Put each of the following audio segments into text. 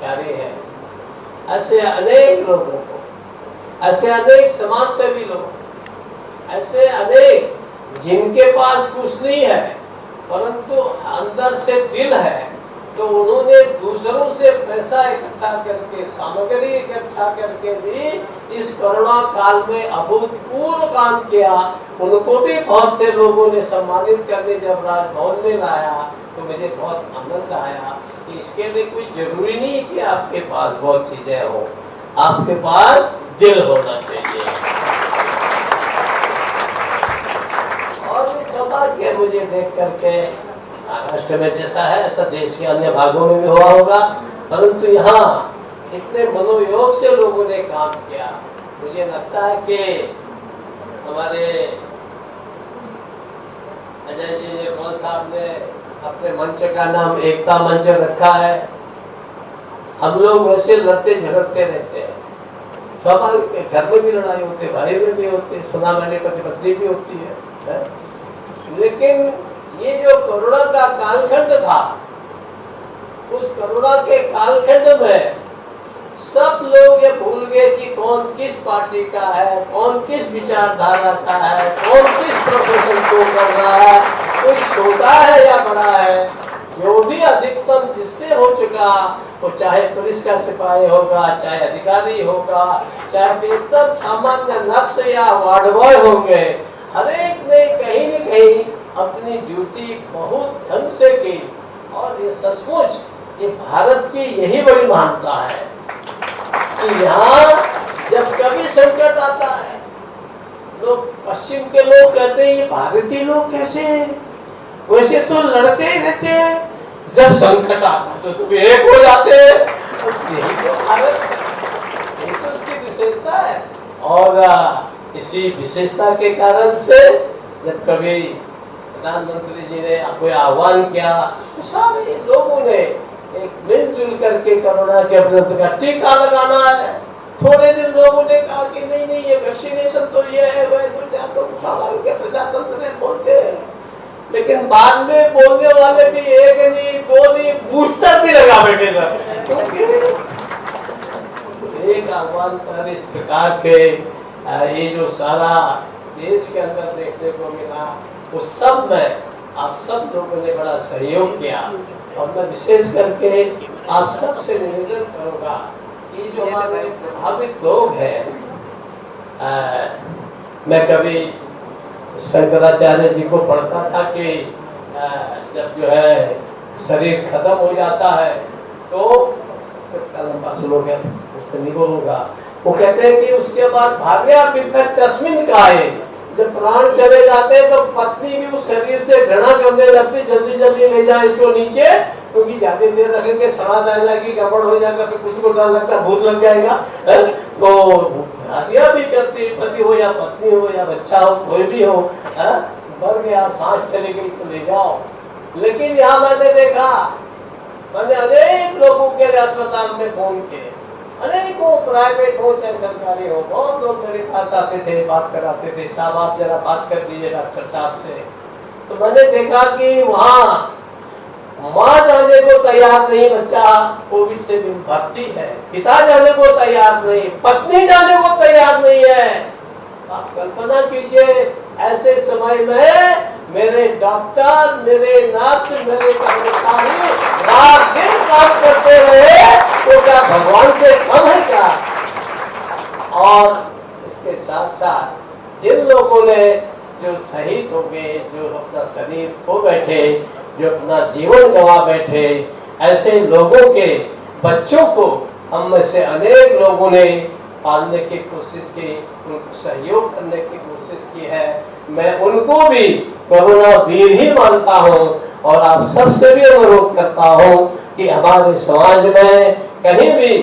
कर्मचारी हैं, ऐसे अनेक लोगों को, ऐसे अनेक समाजसेवी लोग, ऐसे अनेक जिनके पास कुछ नहीं है परंतु अंदर से दिल है, तो उन्होंने दूसरों से पैसा इकट्ठा करके, सामग्री इकट्ठा करके भी इस कोरोना काल में अभूतपूर्व काम किया। उनको भी बहुत से लोगों ने सम्मानित करके जब राजभवन में लाया तो मुझे बहुत आनंद आया कि इसके लिए कोई जरूरी नहीं कि आपके पास बहुत चीजें हो, आपके पास दिल होना चाहिए। और भी सौभाग्य मुझे देख करके, महाराष्ट्र में जैसा है ऐसा देश के अन्य भागों में भी हुआ होगा, परंतु यहाँ इतने मनोयोग से लोगों ने काम किया। मुझे लगता है कि हमारे अजय जी ने, कौन साहब ने अपने मंच का नाम एकता मंच रखा है। हम लोग वैसे लड़ते झगड़ते रहते हैं, स्वाभाविक है, घर में भी लड़ाई होती है, भाई में भी होती है, सुना मैंने पति पत्नी भी होती है। लेकिन ये जो कोरोना का कालखंड था, उस कोरोना के कालखंड में सब लोग ये भूल गए कि कौन किस पार्टी का है, कौन किस विचारधारा का है, कौन किस प्रोफेशन को कर रहा है, कोई छोटा है या बड़ा है। जो भी अधिकतम जिससे हो चुका, वो चाहे पुलिस का सिपाही होगा, चाहे अधिकारी होगा, चाहे एकदम सामान्य नर्स या वार्ड बॉय होंगे, हर एक ने कहीं न कहीं अपनी ड्यूटी बहुत ढंग से की। और ये सचमुच ये भारत की यही बड़ी महानता है कि यहाँ जब कभी संकट आता है, लोग पश्चिम के लोग कहते हैं ये भारतीय लोग कैसे हैं, वैसे तो लड़ते ही रहते हैं, जब संकट आता है तो सब एक हो जाते हैं। यही तो भारत है, यही तो उसकी विशेषता है। और इसी विशेषता के कारण से जब कभी प्रधानमंत्री जी ने कोई आह्वान किया तो सारे लोगों ने एक मिलजुल करके कोरोना के विरुद्ध का टीका लगाना है। थोड़े दिन लोगों ने कहा कि नहीं नहीं ये वैक्सीनेशन तो ये है, वह तो स्वाभाविक है, प्रजातंत्र है, बोलते हैं। लेकिन बाद में बोलने वाले भी एक नहीं, दो नहीं, बूस्टर भी लगा बैठे सर। एक आह्वान पर इस प्रकार के ये जो सारा देश के अंदर देखने को मिला, उस सब में आप सब लोगों ने बड़ा सहयोग किया। और मैं विशेष करके आप सबसे निवेदन करूंगा, ये जो हमारे प्रभावित लोग हैं, मैं कभी शंकराचार्य जी को पढ़ता था कि जब जो है शरीर खत्म हो जाता है तो लंबा श्लोक है, उसको नहीं बोलूंगा। वो कहते हैं कि उसके बाद भाग्या पिपत तस्मिन काये, जब प्राण चले जाते हैं तो पत्नी भी उस शरीर से घृणा करने लगती, जल्दी जल्दी ले जाए इसको नीचे, क्योंकि ज्यादा देर रखेंगे समाज आने लगी, गड़बड़ हो जाएगा, फिर किसी को डर लगता है भूत लग जाएगा। तो भाग्या भी करती, पति हो या पत्नी हो या बच्चा हो, कोई भी हो, मर गया, सांस चली गई तो ले जाओ। लेकिन यहाँ मैंने देखा, मैंने अनेक लोगों के अस्पताल में फोन किए, अनेकों प्राइवेट हो चाहे सरकारी हो, बहुत लोग मेरे पास आते थे, बात कराते थे, साहब आप जरा बात कर दीजिए डॉक्टर साहब से। तो मैंने देखा कि वहाँ माँ जाने को तैयार नहीं, बच्चा कोविड से भर्ती है, पिता जाने को तैयार नहीं, पत्नी जाने को तैयार नहीं है। आप कल्पना कीजिए ऐसे समय में मेरे डॉक्टर, मेरे नर्स, मेरे कर्मचारी रात दिन काम करते रहे, तो क्या भगवान से कम है क्या? और इसके साथ साथ जिन लोगों ने जो शहीद हो गए, जो अपना शरीर खो बैठे, जो अपना जीवन गंवा बैठे, ऐसे लोगों के बच्चों को हम में से अनेक लोगों ने पालने की कोशिश की, उनको सहयोग करने की कोशिश की है। मैं उनको भी कोरोना वीर ही मानता हूँ और आप सबसे भी अनुरोध करता हूँ कि हमारे समाज में कहीं भी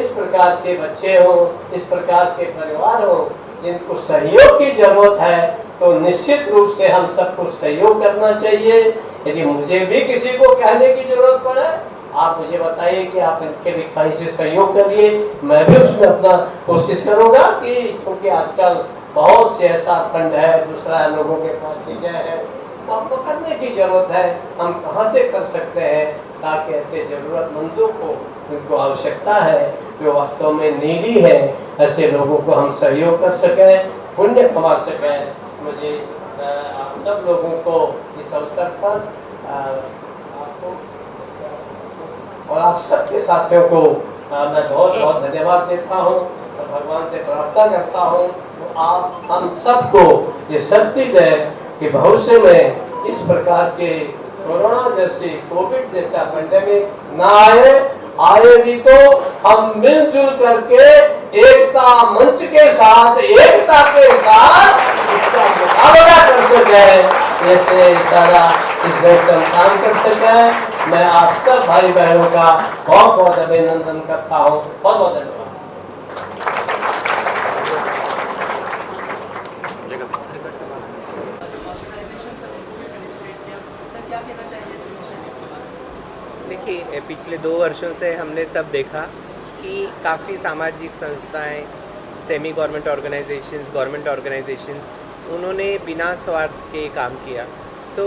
इस प्रकार के बच्चे हों, इस प्रकार के परिवार हों जिनको सहयोग की जरूरत है, तो निश्चित रूप से हम सबको सहयोग करना चाहिए। यदि मुझे भी किसी को कहने की जरूरत पड़े, आप मुझे बताइए कि आप इनके लिखाई से सहयोग करिए, मैं भी उसमें अपना कोशिश करूंगा कि, क्योंकि आजकल बहुत से ऐसा फंड है, दूसरा लोगों के पास चीजें हैं, तो आपको करने की जरूरत है। हम कहाँ से कर सकते हैं ताकि ऐसे जरूरतमंदों को उनको आवश्यकता है, जो वास्तव में नीडी है, ऐसे लोगों को हम सहयोग कर सकें, पुण्य कमा सकें। मुझे आप सब लोगों को इस अवसर पर आपको और आप सबके साथियों को मैं बहुत बहुत धन्यवाद देता हूँ और भगवान से प्रार्थना करता हूँ तो आप हम सबको ये शक्ति दे कि भविष्य में इस प्रकार के कोरोना जैसी कोविड जैसा पेंडेमिक ना आए भी तो हम मिलजुल करके एकता मंच के साथ एकता के साथ इसका मुकाबला कर सके, जैसे सारा इस देश में काम कर सके। मैं आप सब भाई बहनों का बहुत बहुत अभिनंदन करता हूँ। बहुत बहुत धन्यवाद। देखिए, पिछले 2 वर्षों से हमने सब देखा कि काफ़ी सामाजिक संस्थाएं, semi government organisations, government organisations, उन्होंने बिना स्वार्थ के काम किया। तो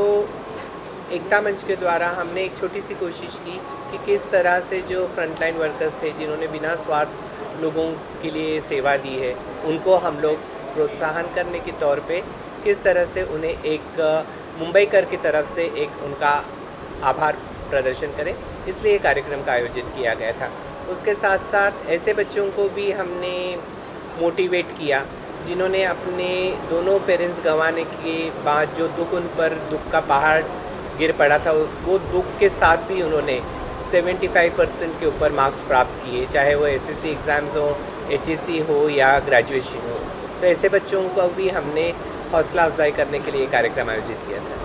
एकता मंच के द्वारा हमने एक छोटी सी कोशिश की कि किस तरह से जो फ्रंटलाइन वर्कर्स थे जिन्होंने बिना स्वार्थ लोगों के लिए सेवा दी है, उनको हम लोग प्रोत्साहन करने के तौर पे किस तरह से उन्हें एक मुंबई कर की तरफ से एक उनका आभार प्रदर्शन करें, इसलिए कार्यक्रम का आयोजित किया गया था। उसके साथ साथ ऐसे बच्चों को भी हमने मोटिवेट किया जिन्होंने अपने दोनों पेरेंट्स गंवाने के बाद जो उन पर दुख का पहाड़ गिर पड़ा था, उसको दुख के साथ भी उन्होंने 75% के ऊपर मार्क्स प्राप्त किए, चाहे वो एसएससी एग्ज़ाम्स हो, एचएससी हो या ग्रेजुएशन हो। तो ऐसे बच्चों को भी हमने हौसला अफजाई करने के लिए कार्यक्रम आयोजित किया था।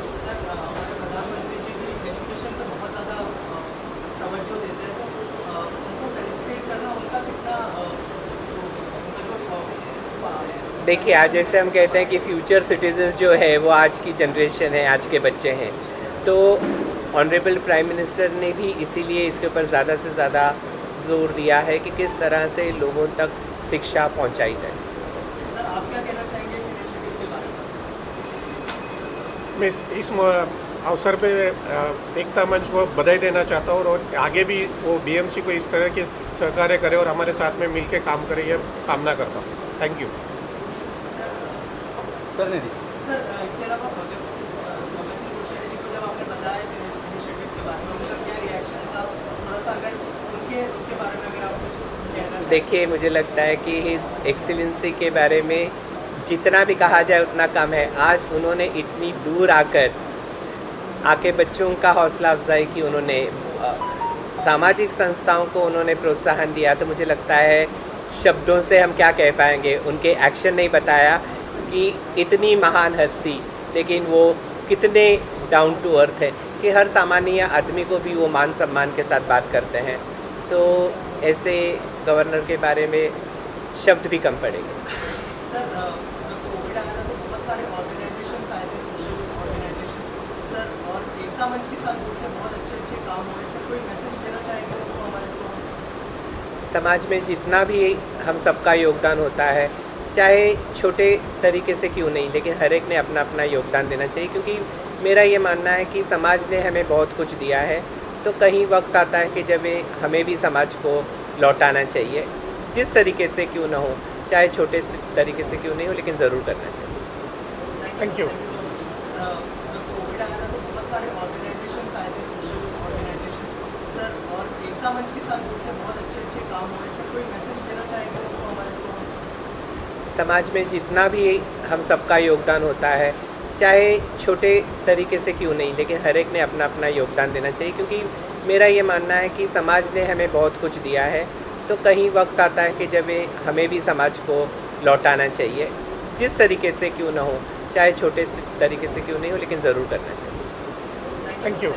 देखिए, आज जैसे हम कहते हैं कि फ्यूचर सिटीजन्स जो है वो आज की जनरेशन है, आज के बच्चे हैं, तो ऑनरेबल प्राइम मिनिस्टर ने भी इसीलिए इसके ऊपर ज़्यादा से ज़्यादा जोर दिया है कि किस तरह से लोगों तक शिक्षा पहुंचाई जाए। सर, आप क्या कहना चाहेंगे इस इनिशिएटिव के बारे में? मैं इस अवसर पे एकता मंच को बधाई देना चाहता हूँ और आगे भी वो बीएमसी को इस तरह के सहकार्य करे और हमारे साथ में मिलकर काम करे, ये कामना करता हूँ। Thank you sir. इसके अलावा भगत सिंह कोश्यारी को जब आपने बताया इस इनिशिएटिव के बारे में, उनका क्या रिएक्शन था? थोड़ा सा अगर उनके बारे में अगर आप कुछ कहना चाहें। देखिए, मुझे लगता है कि हिज एक्सीलेंसी के बारे में जितना भी कहा जाए उतना कम है। आज उन्होंने इतनी दूर आके बच्चों का हौसला अफजाई की, उन्होंने सामाजिक संस्थाओं को उन्होंने प्रोत्साहन दिया। तो मुझे लगता है शब्दों से हम क्या कह पाएंगे, उनके एक्शन नहीं बताया कि इतनी महान हस्ती, लेकिन वो कितने डाउन टू अर्थ है कि हर सामान्य आदमी को भी वो मान सम्मान के साथ बात करते हैं। तो ऐसे गवर्नर के बारे में शब्द भी कम पड़ेंगे। सर, जब कोविड आया था तो बहुत सारे ऑर्गेनाइजेशंस आए थे, सोशल ऑर्गेनाइजेशंस सर, और एकता मंच के साथ जुड़कर बहुत अच्छे काम हुए। सर, कोई मैसेज देना चाहेंगे उनको हमारे को? समाज में जितना भी हम सबका योगदान होता है, चाहे छोटे तरीके से क्यों नहीं, लेकिन हर एक ने अपना अपना योगदान देना चाहिए, क्योंकि मेरा ये मानना है कि समाज ने हमें बहुत कुछ दिया है। तो कहीं वक्त आता है कि जब हमें भी समाज को लौटाना चाहिए, जिस तरीके से क्यों ना हो, चाहे छोटे तरीके से क्यों नहीं हो, लेकिन ज़रूर करना चाहिए। Thank you. जब कोविड आया था तो बहुत सारे ऑर्गेनाइजेशंस आए थे, सोशल ऑर्गेनाइजेशंस सर, और एकता मंच के साथ जुड़कर बहुत अच्छे काम हुए। सर, कोई मैसेज देना चाहेंगे उनको हमारे को? समाज में जितना भी हम सबका योगदान होता है, चाहे छोटे तरीके से क्यों नहीं, लेकिन हर एक ने अपना अपना योगदान देना चाहिए, क्योंकि मेरा ये मानना है कि समाज ने हमें बहुत कुछ दिया है। तो कहीं वक्त आता है कि जब हमें भी समाज को लौटाना चाहिए, जिस तरीके से क्यों ना हो, चाहे छोटे तरीके से क्यों नहीं हो, लेकिन ज़रूर करना चाहिए। Thank you.